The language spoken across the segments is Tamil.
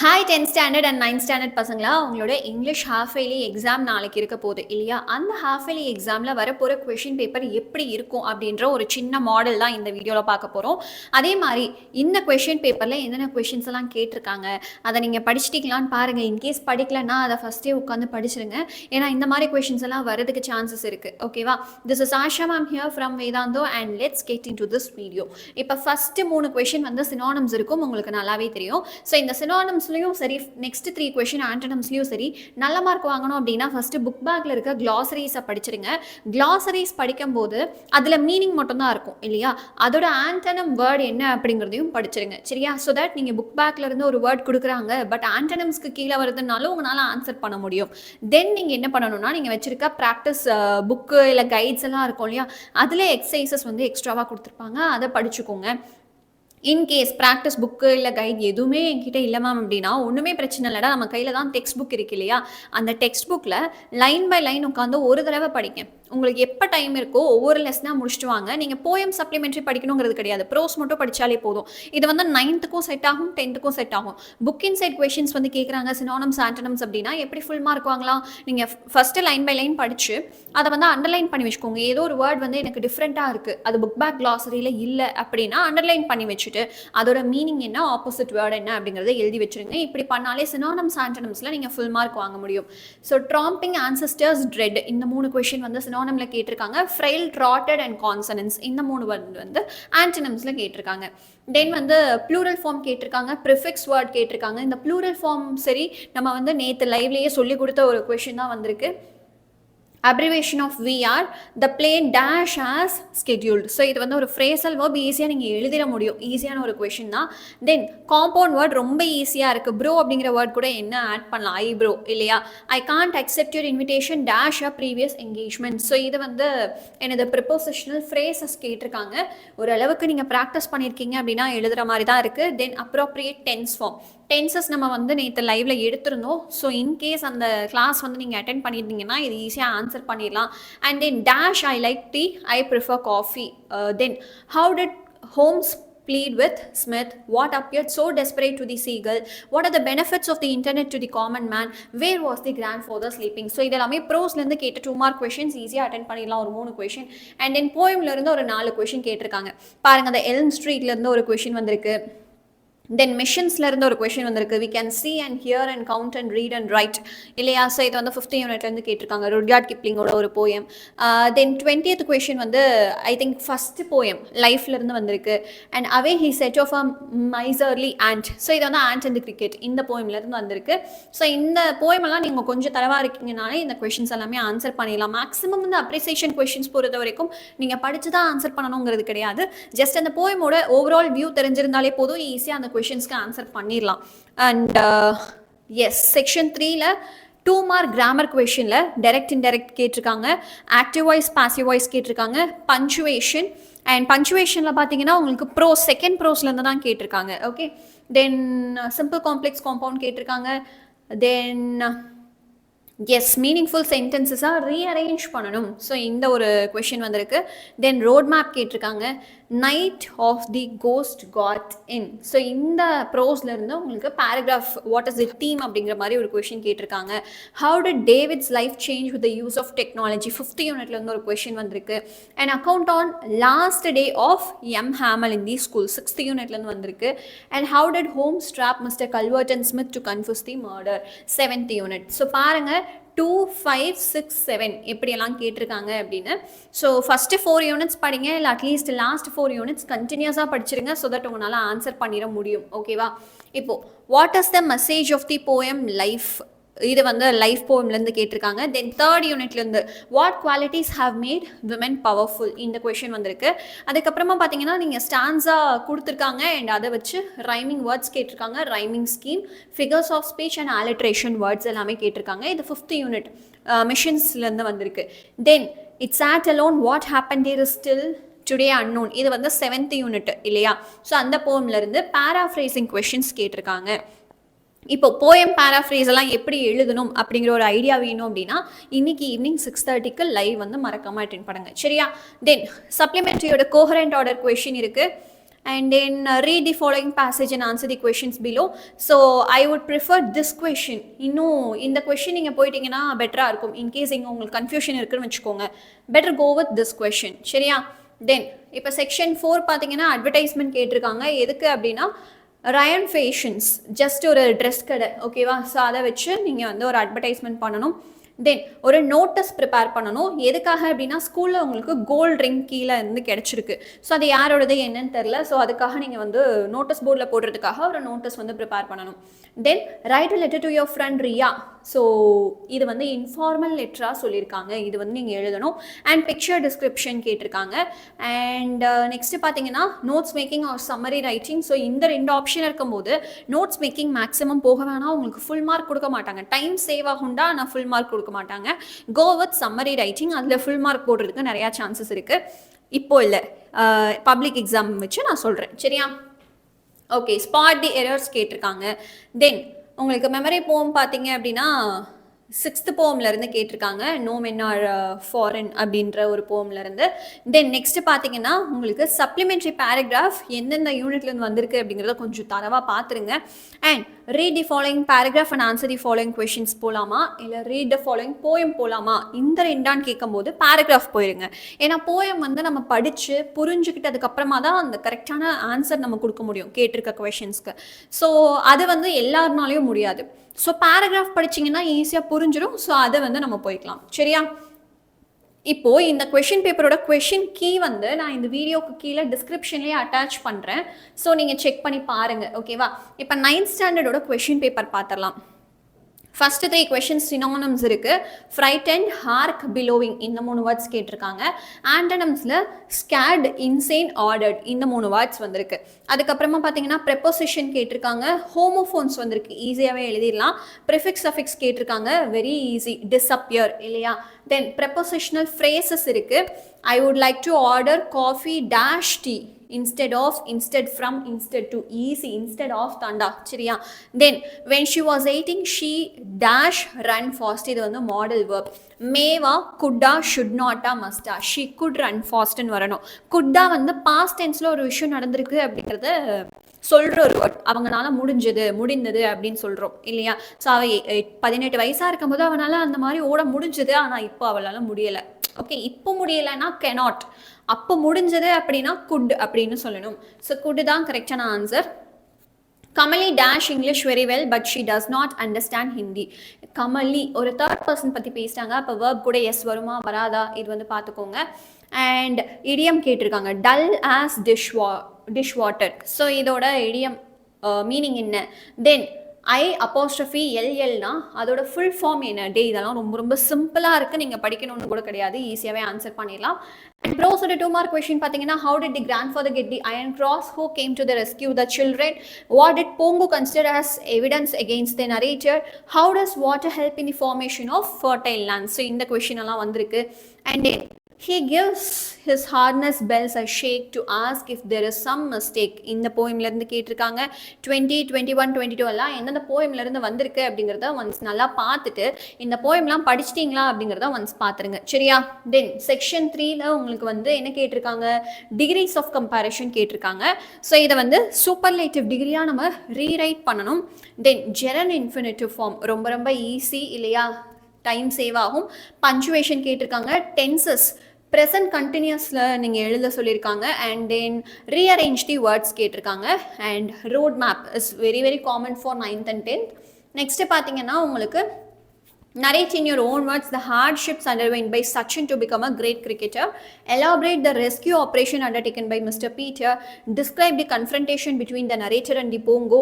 Hi 10th standard and 9th standard பசங்களா, உங்களோட இங்கிலீஷ் ஹாஃப் இயர்லி எக்ஸாம் நாளைக்கு இருக்க போகுது இல்லையா? அந்த ஹாஃப் இயர்லி எக்ஸாமில் வரப்போகிற கொஷின் பேப்பர் எப்படி இருக்கும் அப்படின்ற ஒரு சின்ன மாடல் தான் இந்த வீடியோவில் பார்க்க போகிறோம். அதே மாதிரி இந்த கொஷின் பேப்பரில் என்னென்ன கொஷின்ஸ் எல்லாம் கேட்டிருக்காங்க அதை நீங்கள் படிச்சிட்டிங்களான்னு பாருங்கள். இன்கேஸ் படிக்கலன்னா அதை ஃபஸ்ட்டே உட்காந்து படிச்சிருங்க. ஏன்னா இந்த மாதிரி கொஷின்ஸ் எல்லாம் வரதுக்கு சான்சஸ் இருக்குது. ஓகேவா? This is Asha ma'am here from Vedantu and let's get into this video. இப்போ ஃபஸ்ட்டு 3 கொஷின் வந்து சினானிம்ஸ் இருக்கும், உங்களுக்கு நல்லாவே தெரியும். ஸோ இந்த சினானிம்ஸ் சரி, நெக்ஸ்ட் 3 கொஸ்டின் ஆண்டனம்ஸ்லயும் சரி நல்ல மார்க் வாங்கணும் அப்படின்னா ஃபர்ஸ்ட் புக் பேக்ல இருக்க கிளாசரிஸை படிச்சிருங்க. கிளாசரிஸ் படிக்கும்போது அதுல மீனிங் மட்டும் தான் இருக்கும் இல்லையா? அதோட ஆண்டனம் வேர்ட் என்ன அப்படிங்கிறதையும் படிச்சிருங்க. சரியா? ஸோ தட் நீங்க புக் பேக்ல இருந்து ஒரு வேர்ட் கொடுக்குறாங்க பட் ஆண்டனம்ஸ்க்கு கீழே வருதுனாலும் உங்களால ஆன்சர் பண்ண முடியும். தென் நீங்க என்ன பண்ணணும்னா, நீங்க வச்சிருக்க ப்ராக்டிஸ் புக்கு இல்லை கைட்ஸ் எல்லாம் இருக்கும் இல்லையா, அதுல எக்ஸசைசஸ் வந்து எக்ஸ்ட்ராவா கொடுத்துருப்பாங்க, அதை படிச்சுக்கோங்க. இன்கேஸ் ப்ராக்டிஸ் புக்கு இல்லை கைட் எதுவுமே என்கிட்ட இல்லை மேம் அப்படின்னா ஒன்றுமே பிரச்சனை இல்லைடா, நம்ம கையில் தான் டெக்ஸ்ட் புக் இருக்கு இல்லையா? அந்த டெக்ஸ்ட் புக்கில் லைன் பை லைன் உட்காந்து ஒரு தடவை படிங்க. உங்களுக்கு எப்போ டைம் இருக்கோ ஒவ்வொரு லெசனாக முடிச்சுட்டு வாங்க. நீங்கள் போயம் சப்ளிமெண்ட்ரி படிக்கணுங்கிறது கிடையாது, ப்ரோஸ் மட்டும் படித்தாலே போதும். இது வந்து 9th செட் ஆகும், 10th செட் ஆகும். புக் இன்சைட் கொஷின்ஸ் வந்து கேட்குறாங்க சினானிம்ஸ் ஆண்டனம்ஸ் அப்படின்னா எப்படி ஃபுல் மார்க் வாங்கலாம்? நீங்கள் ஃபஸ்ட்டு லைன் பை லைன் படித்து அதை வந்து அண்டர்லைன் பண்ணி வச்சுக்கோங்க. ஏதோ ஒரு வேர்ட் வந்து எனக்கு டிஃப்ரெண்ட்டாக இருக்குது, அது புக் பேக் கிளாசரியில் இல்லை அப்படின்னா அண்டர்லைன் பண்ணி வச்சுட்டு அதோட மீனிங் என்ன, ஆப்போசிட் வேர்ட் என்ன அப்படிங்கிறத எழுதி வச்சுருங்க. இப்படி பண்ணாலே சினானிம்ஸ் ஆண்டனம்ஸில் நீங்கள் ஃபுல் மார்க் வாங்க முடியும். ஸோ ட்ராம்பிங் ஆன்சஸ்டர்ஸ் ட்ரெட் இந்த 3 கொஷின் வந்து சினானிம்ல கேட்டிருக்காங்க. ஃப்ரைல் ட்ராட்டட் அண்ட் கான்சனன்ஸ் இந்த 3 வேர்ட் வந்து ஆன்டனம்ஸ்ல கேட்டிருக்காங்க. தென் வந்து ப்ளூரல் ஃபார்ம் கேட்டிருக்காங்க, ப்ரிஃபிக்ஸ் வேர்ட் கேட்டிருக்காங்க. இந்த ப்ளூரல் ஃபார்ம் சரி நம்ம வந்து நேற்று லைவ்லேயே சொல்லி கொடுத்த ஒரு கொஷின் தான் வந்திருக்கு. abbreviation of VR the plane dash as scheduled. So இது வந்து ஒரு ஃப்ரேசல் வேர்ப், ஈஸியாக நீங்கள் எழுதிட முடியும். ஈஸியான ஒரு கொஷின் தான். தென் காம்பவுண்ட் வேர்ட் ரொம்ப ஈஸியாக இருக்குது. ப்ரோ அப்படிங்கிற வேர்ட் கூட என்ன ஆட் பண்ணலாம்? ஐ ப்ரோ இல்லையா? I can't accept your invitation dash a previous engagement. So இது வந்து எனது ப்ரிப்போசிஷனல் ஃப்ரேசஸ் கேட்டிருக்காங்க. ஓரளவுக்கு நீங்கள் ப்ராக்டிஸ் பண்ணியிருக்கீங்க அப்படின்னா எழுதுகிற மாதிரி தான் இருக்குது. தென் அப்ரோப்ரியேட் டென்ஸ் ஃபார்ம். டென்சஸ் நம்ம வந்து நேற்று லைவ்ல எடுத்திருந்தோம். ஸோ இன்கேஸ் அந்த கிளாஸ் வந்து நீங்கள் அட்டென்ட் பண்ணியிருந்தீங்கன்னா இது ஈஸியாக ஆன்சர் பண்ணிடலாம். And then dash I like tea, I prefer coffee. Then how did Holmes plead with Smith? What appeared so desperate to the seagull? What are the benefits of the internet to the common man? Where was the grandfather sleeping? So இதெல்லாமே ப்ரோஸ்ல இருந்து கேட்ட 2 மார்க் கொஸ்டின்ஸ் ஈஸியாக அட்டென்ட் பண்ணிடலாம். ஒரு 3 கொஸ்டின் அண்ட் தென் போயம்ல இருந்து ஒரு 4 கொஸ்டின் கேட்டிருக்காங்க. பாருங்க, அந்த எல்ம் ஸ்ட்ரீட்ல இருந்து ஒரு கொஸ்டின் வந்திருக்கு. தென் மிஷன்ஸ்ல இருந்து ஒரு கொஸ்டின் வந்திருக்கு. We can see and hear and count and read and write இல்லையா? ஸோ இது வந்து 5th யூனிட்லேருந்து கேட்டிருக்காங்க. ருட்யார்ட் கிப்ளிங்கோட ஒரு போயம். தென் 20th கொஸ்டின் வந்து ஐ திங்க் ஃபஸ்ட் போயம் லைஃப்லேருந்து வந்திருக்கு. And away he set off a miserly ant. So இது வந்து ஆண்ட் அண்ட் கிரிக்கெட் இந்த போயம்லேருந்து வந்திருக்கு. ஸோ இந்த போயமெல்லாம் நீங்கள் கொஞ்சம் தரவாக இருக்கீங்கனாலே இந்த கொஷின்ஸ் எல்லாமே ஆன்சர் பண்ணிடலாம். மேக்ஸிமம் வந்து அப்ரிசியேஷன் கொஷின்ஸ் பொறுத்த வரைக்கும் நீங்கள் படித்து தான் ஆன்சர் பண்ணணுங்கிறது கிடையாது. ஜஸ்ட் அந்த போயமோட ஓவரால் வியூ தெரிஞ்சிருந்தாலே போதும், ஈஸியாக அந்த கொஷின்ஸ்க்கு ஆன்சர் பண்ணிடலாம். அண்ட் எஸ், செக்ஷன் 3ல 2 மார்க் கிராமர் கொஷினில் டைரக்ட் இன்டைரக்ட் கேட்டிருக்காங்க, ஆக்டிவ் வாய்ஸ் பாசிவ் வாய்ஸ் கேட்டிருக்காங்க, பஞ்சுவேஷன். அண்ட் பஞ்சுவேஷனில் பார்த்தீங்கன்னா உங்களுக்கு ப்ரோஸ் செகண்ட் ப்ரோஸ்லேருந்து தான் கேட்டிருக்காங்க. Okay. Then simple complex compound கேட்டிருக்காங்க. தென் எஸ், மீனிங்ஃபுல் சென்டென்சஸாக ரீஅரேஞ்ச் பண்ணணும். ஸோ இந்த ஒரு கொஷின் வந்திருக்கு. தென் ரோட் மேப் கேட்டிருக்காங்க. Night of the ghost got in. So இந்த ப்ரோஸ்லேருந்து உங்களுக்கு paragraph what is the theme அப்படிங்கிற மாதிரி ஒரு கொஷின் கேட்டிருக்காங்க. How did David's life change with the use of technology 5th யூனிட்லேருந்து ஒரு கொஷின் வந்திருக்கு. And account on last day of M Hamel in the school 6th யூனிட்லேருந்து வந்திருக்கு. And how did Holmes trap Mr Culvert and Smith to confuse the murder 7th unit. So பாருங்கள் 2, 5, 6, 7 எப்படியெல்லாம் கேட்டிருக்காங்க அப்படின்னு. ஸோ ஃபஸ்ட்டு 4 யூனிட்ஸ் படிங்க, இல்லை அட்லீஸ்ட் லாஸ்ட் 4 யூனிட்ஸ் கண்டினியூஸாக படிச்சிருங்க. ஸோ தட் உங்களால் ஆன்சர் பண்ணிட முடியும். ஓகேவா? இப்போது what is the message of the poem life? இது வந்து லைஃப் போம்லேருந்து கேட்டிருக்காங்க. தென் 3rd யூனிட்லேருந்து what qualities have made women powerful இந்த கொஷின் வந்திருக்கு. அதுக்கப்புறமா பார்த்தீங்கன்னா நீங்கள் ஸ்டான்ஸா கொடுத்துருக்காங்க அண்ட் அதை வச்சு ரைமிங் வேர்ட்ஸ் கேட்டிருக்காங்க, rhyming scheme, figures of speech and alliteration words எல்லாமே கேட்டிருக்காங்க. இது 5th யூனிட் மிஷன்ஸ்லேருந்து வந்திருக்கு. Then it's odd alone what happen there is still today unknown. இது வந்து 7th யூனிட் இல்லையா? ஸோ அந்த போம்லேருந்து பேராஃப்ரேசிங் கொஷின்ஸ் கேட்டிருக்காங்க. இப்போ போயம் பேராஃப்ரேஸ் எல்லாம் எப்படி எழுதணும் அப்படிங்கிற ஒரு ஐடியா வேணும் அப்படின்னா இன்னைக்கு ஈவினிங் 6:30க்கு லைவ் வந்து மறக்காம அட்டென்ட் பண்ணுங்க. சரியா? தென் சப்ளிமெண்ட்ரியோட கோஹரண்ட் ஆர்டர் கொஷின் இருக்கு. and then read the following passage and answer the questions below. So I would prefer this question. இன்னும் இந்த question நீங்கள் போயிட்டீங்கன்னா பெட்டராக இருக்கும். இன்கேஸ் இங்கே உங்களுக்கு கன்ஃபியூஷன் இருக்குன்னு வச்சுக்கோங்க, better go with this question. சரியா? தென் இப்போ செக்ஷன் 4 பார்த்தீங்கன்னா அட்வர்டைஸ்மெண்ட் கேட்டிருக்காங்க. எதுக்கு அப்படின்னா ரயன் ஃபேஷன்ஸ், ஜஸ்ட் ஒரு ட்ரெஸ் கடை, ஓகேவா? ஸோ அதை வச்சு நீங்கள் வந்து ஒரு அட்வர்டைஸ்மெண்ட் பண்ணணும். தென் ஒரு நோட்டீஸ் ப்ரிப்பேர் பண்ணணும். எதுக்காக அப்படின்னா ஸ்கூலில் உங்களுக்கு கோல்டு ரிங் கீழே இருந்து கிடச்சிருக்கு. ஸோ அது யாரோடது என்னன்னு தெரில. ஸோ அதுக்காக நீங்கள் வந்து நோட்டீஸ் போர்டில் போடுறதுக்காக ஒரு நோட்டீஸ் வந்து ப்ரிப்பேர் பண்ணணும். Then write a letter to your friend Riya. So இது வந்து இன்ஃபார்மல் லெட்டராக சொல்லியிருக்காங்க, இது வந்து நீங்கள் எழுதணும். அண்ட் பிக்சர் டிஸ்கிரிப்ஷன் கேட்டிருக்காங்க. அண்ட் நெக்ஸ்ட்டு பார்த்தீங்கன்னா notes making or summary writing. So இந்த 2 ஆப்ஷன் இருக்கும்போது நோட்ஸ் மேக்கிங் மேக்ஸிமம் போக வேணாம், உங்களுக்கு ஃபுல் மார்க் கொடுக்க மாட்டாங்க. டைம் சேவ் ஆகும்டா, ஆனால் ஃபுல் மார்க் கொடுக்க மாட்டாங்க. கோ வித் சம்மரி ரைட்டிங், அதில் ஃபுல் மார்க் போடுறதுக்கு நிறையா சான்சஸ் இருக்குது. இப்போ இல்லை, பப்ளிக் எக்ஸாம் வச்சு நான் சொல்கிறேன். சரியா? ஓகே, ஸ்பாட் தி எரர்ஸ் கேட்டிருக்காங்க. தென் உங்களுக்கு மெமரி போம் பார்த்தீங்க அப்படின்னா 6th போம்லேருந்து கேட்டிருக்காங்க. நோ மென் ஆர் ஃபாரின் அப்படின்ற ஒரு போம்லேருந்து. தென் நெக்ஸ்ட்டு பார்த்தீங்கன்னா உங்களுக்கு சப்ளிமெண்ட்ரி பேராகிராஃப் எந்தெந்த யூனிட்லேருந்து வந்திருக்கு அப்படிங்கிறத கொஞ்சம் தரவாக பார்த்துருங்க. And read the following paragraph and answer the following questions போகலாமா, இல்லை ரீட் த ஃபாலோயிங் போயம் போகலாமா? இந்த 2 கேட்கும்போது பேராகிராஃப் போயிருங்க. ஏன்னா போயம் வந்து நம்ம படித்து புரிஞ்சுக்கிட்டதுக்கப்புறமா தான் அந்த கரெக்டான ஆன்சர் நம்ம கொடுக்க முடியும் கேட்டிருக்க கொஷின்ஸ்க்கு. ஸோ அது வந்து எல்லாருனாலையும் முடியாது. ஸோ பேராகிராஃப் படிச்சிங்கன்னா ஈஸியாக புரிஞ்சிடும். ஸோ அதை வந்து நம்ம போய்க்கலாம். சரியா? இப்போது இந்த கொஷின் பேப்பரோட கொஷின் கீ வந்து நான் இந்த வீடியோக்கு கீழே டிஸ்கிரிப்ஷன்லேயே அட்டாச் பண்ணுறேன். ஸோ நீங்கள் செக் பண்ணி பாருங்கள், ஓகேவா? இப்போ 9th ஸ்டாண்டர்டோட கொஷின் பேப்பர் பார்த்துடலாம். ஃபர்ஸ்ட் 3 கொஷின்ஸ் சினோனிம்ஸ் இருக்குது. ஃப்ரைட்டன்ட், ஹார்க், பிலோவிங், இந்த 3 வேர்ட்ஸ் கேட்டிருக்காங்க. ஆண்டனம்ஸில் ஸ்கேட், இன்சேன், ஆர்டர்ட், இந்த 3 வேர்ட்ஸ் வந்திருக்கு. அதுக்கப்புறமா பார்த்தீங்கன்னா ப்ரெப்போசிஷன் கேட்டிருக்காங்க. ஹோமோஃபோன்ஸ் வந்திருக்கு, ஈஸியாகவே எழுதிடலாம். ப்ரிஃபிக்ஸ் சஃபிக்ஸ் கேட்டிருக்காங்க, வெரி ஈஸி, டிஸ்அப்பியர், இல்லையா? தென் ப்ரெப்போசிஷனல் ஃப்ரேசஸ் இருக்குது. I would like to order coffee dash tea, instead of, instead from, instead to, easy, instead of தண்டா. சரியா? then when she was eating she dash run fast, இது வந்து மாடல் verb. மேவா, குட்டா, should not, must, she could run fast ன்னு வரணும். குட்டா வந்து பாஸ்ட் டென்ஸில் ஒரு விஷயம் நடந்திருக்கு அப்படிங்கிறத சொல்கிற ஒரு வேர்ட். அவங்களால முடிந்தது அப்படின்னு சொல்கிறோம், இல்லையா? ஸோ அவள் 18 வயசாக இருக்கும்போது அவனால் அந்த மாதிரி ஓட முடிஞ்சது, ஆனால் இப்போ அவளால் முடியலை. ஓகே, இப்போ முடியலைன்னா cannot, அப்போ முடிஞ்சது அப்படின்னா குட் அப்படின்னு சொல்லணும். ஸோ குட் தான் கரெக்டான answer. Kamali dash English very well but she does not understand Hindi. Kamali ஒரு 3rd person பற்றி பேசிட்டாங்க. அப்போ வேர்ப் கூட எஸ் வருமா வராதா இது வந்து பார்த்துக்கோங்க. அண்ட் இடியம் கேட்டிருக்காங்க, dull as dish water. So இதோட இடியம் மீனிங் என்ன? தென் I''LLனா அதோட ஃபுல் ஃபார்ம் என்ன? டே, இதெல்லாம் ரொம்ப ரொம்ப சிம்பிளாக இருக்குது, நீங்கள் படிக்கணும்னு கூட கிடையாது, ஈஸியாகவே ஆன்சர் பண்ணிடலாம். அண்ட் ப்ரோஸோட 2 மார்க் கொஷின் பார்த்தீங்கன்னா, how did the grandfather get the iron cross? Who came to the rescue the children? What did Pongo consider as evidence against the narrator? How does water help in the formation of fertile land? So இந்த கொஷின் எல்லாம் வந்திருக்கு. And he gives his harness bells a shake to ask if there is some mistake. இந்த போயம்லேருந்து கேட்டிருக்காங்க. 20, 21, 22 எல்லாம் எந்தெந்த போயம்லேருந்து வந்திருக்கு அப்படிங்கிறத ஒன்ஸ் நல்லா பார்த்துட்டு இந்த போயம்லாம் படிச்சிட்டிங்களா அப்படிங்கிறத ஒன்ஸ் பார்த்துருங்க. சரியா? தென் செக்ஷன் 3ல உங்களுக்கு வந்து என்ன கேட்டிருக்காங்க? டிகிரிஸ் ஆஃப் கம்பேரிஷன் கேட்டிருக்காங்க. ஸோ இதை வந்து சூப்பர்லேட்டிவ் டிகிரியாக நம்ம ரீரைட் பண்ணணும். தென் ஜெரன் இன்ஃபினிட்டிவ் ஃபார்ம் ரொம்ப ரொம்ப ஈஸி, இல்லையா? டைம் சேவ் ஆகும். பஞ்சுவேஷன் கேட்டிருக்காங்க. டென்சஸ் ப்ரெசன்ட் கண்டினியூஸில் நீங்கள் எழுத சொல்லியிருக்காங்க. And then rearrange the words கேட்டிருக்காங்க. And road map is very very common for 9th and 10th. Next பார்த்தீங்கன்னா உங்களுக்கு narrate in your own words the hardships underwent by Sachin to become a great cricketer. Elaborate the rescue operation undertaken by Mr. Peter. Describe the confrontation between the narrator and the Pongo.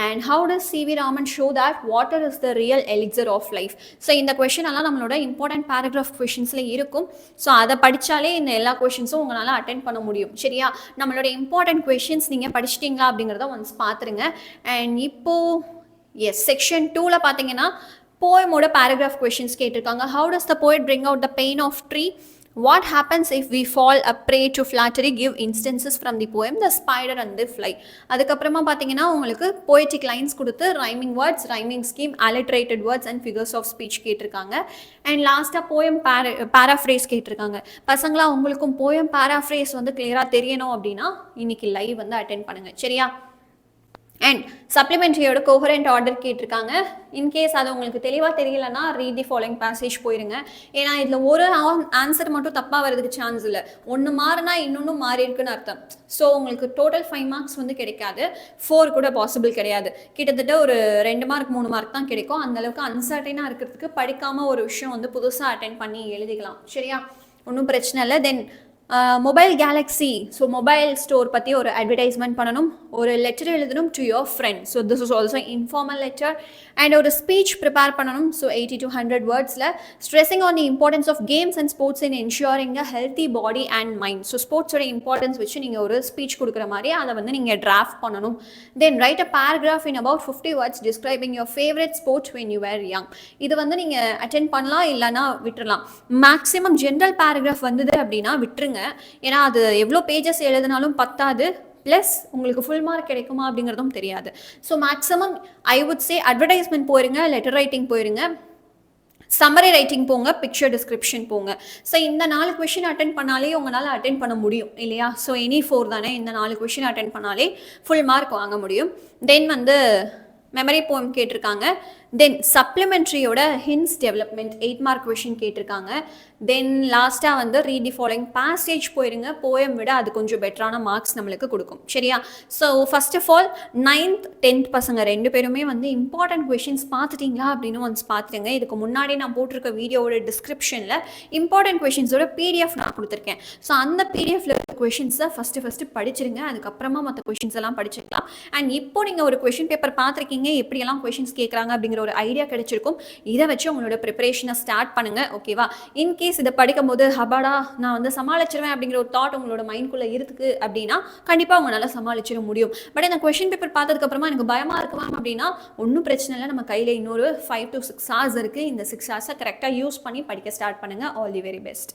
And how does C.V. Raman show that water is the real elixir of life? So இந்த question எல்லாம் நம்மளோட important paragraph questionsல இருக்கும். ஸோ அதை படித்தாலே இந்த எல்லா கொஷின்ஸும் உங்களால் அட்டென்ட் பண்ண முடியும். சரியா? நம்மளோட இம்பார்ட்டன்ட் கொஷின்ஸ் நீங்கள் படிச்சிட்டிங்களா அப்படிங்கிறத ஒன்ஸ் பார்த்துருங்க. அண்ட் இப்போது செக்ஷன் 2ல் பார்த்தீங்கன்னா போயமோட பேராகிராஃப் கொஷின்ஸ் கேட்டிருக்காங்க. How does the poet bring out the pain of tree? What happens if we fall a prey to flattery? Give instances from the poem The Spider and the Fly. அதுக்கப்புறமா பார்த்தீங்கன்னா உங்களுக்கு poetic lines கொடுத்து rhyming words, rhyming scheme, alliterated words and figures of speech கேட்டிருக்காங்க. அண்ட் லாஸ்ட்டாக poem paraphrase கேட்டிருக்காங்க. பசங்களா உங்களுக்கும் poem paraphrase வந்து கிளியராக தெரியணும் அப்படின்னா இன்னைக்கு லைவ் வந்து அட்டென்ட் பண்ணுங்க சரியா. அண்ட் சப்ளிமெண்ட்ரியோட கோஹரண்ட் ஆர்டர் கேட்டிருக்காங்க. இன்கேஸ் அது உங்களுக்கு தெளிவாக தெரியலன்னா ரீட் தி ஃபாலோயிங் பேசேஜ் போயிருங்க. ஏன்னா இதில் ஒரு ஆன்சர் மட்டும் தப்பாக வரதுக்கு சான்ஸ் இல்லை. ஒன்று மாறினா இன்னொன்று மாறி இருக்குன்னு அர்த்தம். ஸோ உங்களுக்கு டோட்டல் 5 மார்க்ஸ் வந்து கிடைக்காது, 4 கூட பாசிபிள் கிடையாது. கிட்டத்தட்ட ஒரு 2 மார்க் 3 மார்க் தான் கிடைக்கும். அந்தளவுக்கு அன்சர்டைனாக இருக்கிறதுக்கு படிக்காமல் ஒரு விஷயம் வந்து புதுசாக அட்டென்ட் பண்ணி எழுதிக்கலாம் சரியா, ஒன்றும் பிரச்சனை இல்லை. Then mobile Galaxy, so mobile store பற்றி ஒரு அட்வர்டைஸ்மெண்ட் பண்ணணும், ஒரு லெட்டர் எழுதணும் to your friend, so this is also informal letter. And ஒரு ஸ்பீச் ப்ரிப்பேர் பண்ணணும், ஸோ 80 to 100 வேர்ட்ஸில் stressing on the importance of games and sports in ensuring a healthy body and mind. So ஸ்போர்ட்ஸோட இம்பார்ட்டன்ஸ் வச்சு நீங்கள் ஒரு ஸ்பீச் கொடுக்குற மாதிரி அதை வந்து நீங்கள் டிராஃப்ட் பண்ணணும். Then write a paragraph in about 50 words describing your favourite sports when you were young. இது வந்து நீங்கள் அட்டென்ட் பண்ணலாம், இல்லைனா விட்டுறலாம். மேக்ஸிமம் ஜென்ரல் பேராகிராஃப் வந்தது அப்படின்னா விட்டுருங்க. ஏன்னா அது எவ்வளோ பேஜஸ் எழுதினாலும் பத்தாது, ப்ளஸ் உங்களுக்கு ஃபுல் மார்க் கிடைக்குமா அப்படிங்கிறதும் தெரியாது. So maximum I would say advertisement போயிருங்க, லெட்டர் ரைட்டிங் போயிருங்க, சம்மரி ரைட்டிங் போங்க, பிக்சர் டிஸ்கிரிப்ஷன் போங்க. ஸோ இந்த 4 கொஷின் அட்டென்ட் பண்ணாலே உங்களால் அட்டென்ட் பண்ண முடியும் இல்லையா. ஸோ எனி 4 தானே, இந்த 4 கொஷின் அட்டென்ட் பண்ணாலே ஃபுல் மார்க் வாங்க முடியும். தென் வந்து மெமரி போயம் கேட்டிருக்காங்க. தென் சப்ளிமெண்ட்ரியோட ஹின்ஸ் டெவலப்மெண்ட் 8 மார்க் கொஷின் கேட்டிருக்காங்க. தென் லாஸ்ட்டாக வந்து ரீட் தி ஃபாலோயிங் பேசேஜ் போயிருங்க. போயம் விட அது கொஞ்சம் பெட்டரான மார்க்ஸ் நம்மளுக்கு கொடுக்கும் சரியா. So first of all 9th 10th பசங்க 2 பேருமே வந்து இம்பார்ட்டன்ட் கொஷின்ஸ் பார்த்துட்டிங்களா அப்படின்னு ஒன்ஸ் பார்த்துருங்க. இதுக்கு முன்னாடி நான் போட்டிருக்க வீடியோவோட டிஸ்கிரிப்ஷனில் இம்பார்ட்டன்ட் கொஷின்ஸோட PDF நான் கொடுத்துருக்கேன். ஸோ அந்த PDFல இருக்க கொஷின்ஸை ஃபஸ்ட்டு படிச்சிருங்க, அதுக்கப்புறமா மற்ற கொஷின்ஸ் எல்லாம் படிச்சுக்கலாம். அண்ட் இப்போ நீங்கள் ஒரு கொஷின் பேப்பர் பார்த்துருக்கீங்க, எப்படியெல்லாம் கொஷின்ஸ் கேட்குறாங்க அப்படிங்கிற ஒரு ஐடியா கிடைச்சிருக்கும். இதை வச்சு உங்களோட ப்ரிப்பரேஷனை ஸ்டார்ட் பண்ணுங்க ஓகேவா. இன்கேஸ் இதை படிக்கும் போது ஹபாடா நான் வந்து சமாளிச்சிருவேன் அப்படிங்கிற ஒரு தாட் உங்களோட மைண்ட்குள்ளே இருக்குது அப்படின்னா கண்டிப்பாக உங்களால் சமாளிச்சிட முடியும். பட் இந்த கொஷின் பேப்பர் பார்த்ததுக்கு அப்புறமா எனக்கு பயமாக இருக்குமா அப்படின்னா ஒன்றும் பிரச்சனை இல்லை. நம்ம கையில் இன்னொரு 5 to 6 hours இருக்குது. இந்த 6 hours கரெக்டாக யூஸ் பண்ணி படிக்க ஸ்டார்ட் பண்ணுங்க. All the very best.